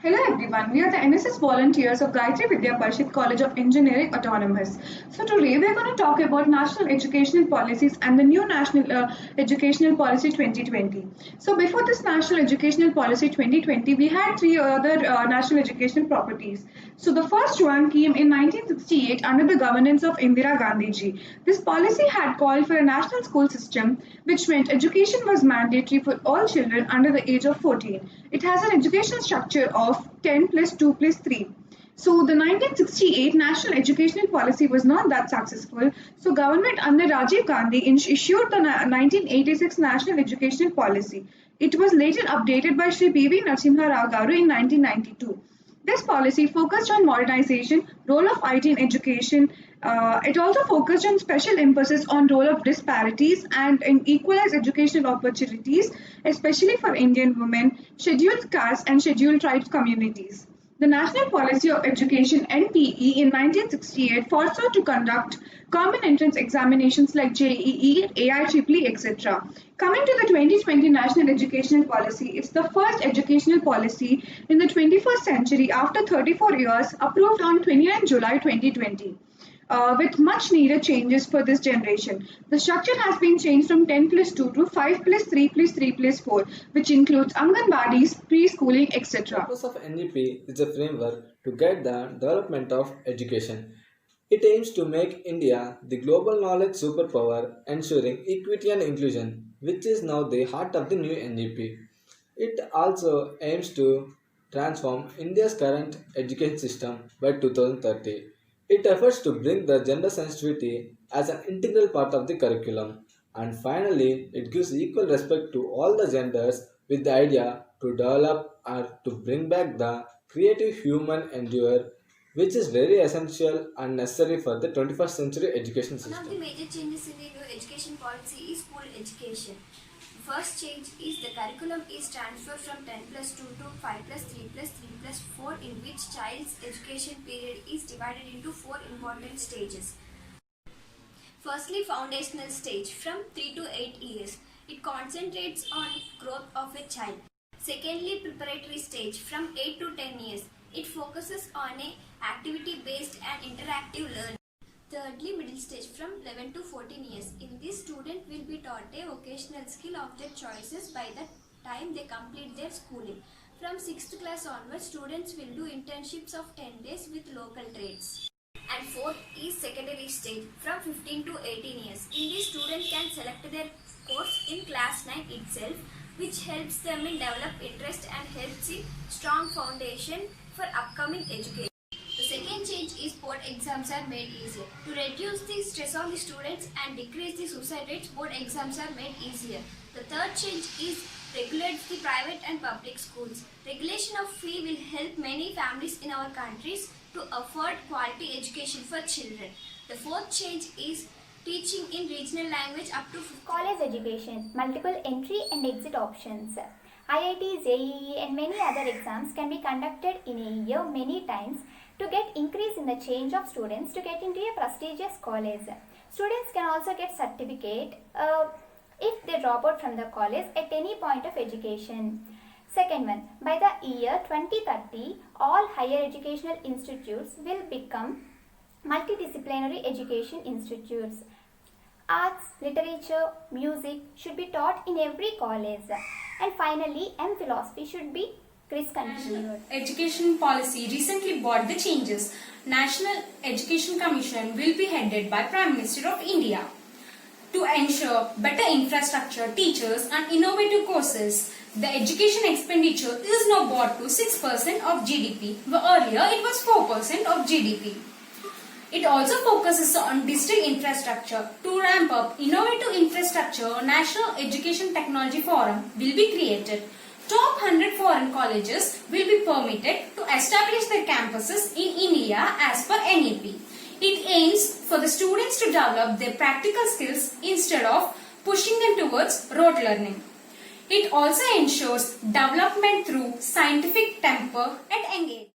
Hello everyone, we are the NSS volunteers of Gayatri Vidya Parishad College of Engineering Autonomous. So today we are going to talk about national educational policies and the new national educational policy 2020. So before this national educational policy 2020, we had three other national educational properties. So the first one came in 1968 under the governance of Indira Gandhi ji. This policy had called for a national school system which meant education was mandatory for all children under the age of 14. It has an educational structure of 10 plus 2 plus 3. So the 1968 national educational policy was not that successful. So government under Rajiv Gandhi issued the 1986 national educational policy. It was later updated by Sri P.V. Narasimha Rao Garu in 1992. This policy focused on modernization, role of IT in education. It also focused on special emphasis on role of disparities and in equalized educational opportunities, especially for Indian women, scheduled castes and scheduled tribes communities. The National Policy of Education (NPE) in 1968 foresaw to conduct common entrance examinations like JEE, AIEEE, etc. Coming to the 2020 National Educational Policy, it's the first educational policy in the 21st century after 34 years, approved on 29 July 2020. With much needed changes for this generation. The structure has been changed from 10 plus 2 to 5 plus 3 plus 3 plus 4, which includes Anganwadis, preschooling, The etc. purpose of NEP is a framework to guide the development of education. It aims to make India the global knowledge superpower, ensuring equity and inclusion, which is now the heart of the new NEP. It also aims to transform India's current education system by 2030. It efforts to bring the gender sensitivity as an integral part of the curriculum. And finally, it gives equal respect to all the genders with the idea to develop or to bring back the creative human endeavor, which is very essential and necessary for the 21st century education One of system. the major changes in the new education policy is school education. The first change is the curriculum is transferred from 10 plus 2 to 5 plus 3 plus 3 plus 4, in which child's education period is divided into 4 important stages. Firstly, foundational stage from 3 to 8 years. It concentrates on growth of a child. Secondly, preparatory stage from 8 to 10 years. It focuses on a activity based and interactive learning. Thirdly, middle stage from 11 to 14 years. In this, student will be taught a vocational skill of their choices by the time they complete their schooling. From 6th class onwards, students will do internships of 10 days with local trades. And fourth is secondary stage from 15 to 18 years. In this, student can select their course in class 9 itself, which helps them in develop interest and helps in strong foundation for upcoming education. The second change is board exams are made easier. To reduce the stress on the students and decrease the suicide rates, board exams are made easier. The third change is regulates the private and public schools. Regulation of fee will help many families in our countries to afford quality education for children. The fourth change is teaching in regional language up to 50. College education, multiple entry and exit options. IIT, JEE and many other exams can be conducted in a year many times to get increase in the change of students to get into a prestigious college. Students can also get certificate if they drop out from the college at any point of education. Second one, by the year 2030, all higher educational institutes will become multidisciplinary education institutes. Arts, literature, music should be taught in every college. And finally, philosophy should be discontinued. Education policy recently brought the changes. National Education Commission will be headed by Prime Minister of India to ensure better infrastructure, teachers and innovative courses. The education expenditure is now brought to 6% of GDP, where earlier it was 4% of GDP. It also focuses on digital infrastructure. To ramp up innovative infrastructure, National Education Technology Forum will be created. Top 100 foreign colleges will be permitted to establish their campuses in India as per NEP. It aims for the students to develop their practical skills instead of pushing them towards rote learning. It also ensures development through scientific temper and engagement.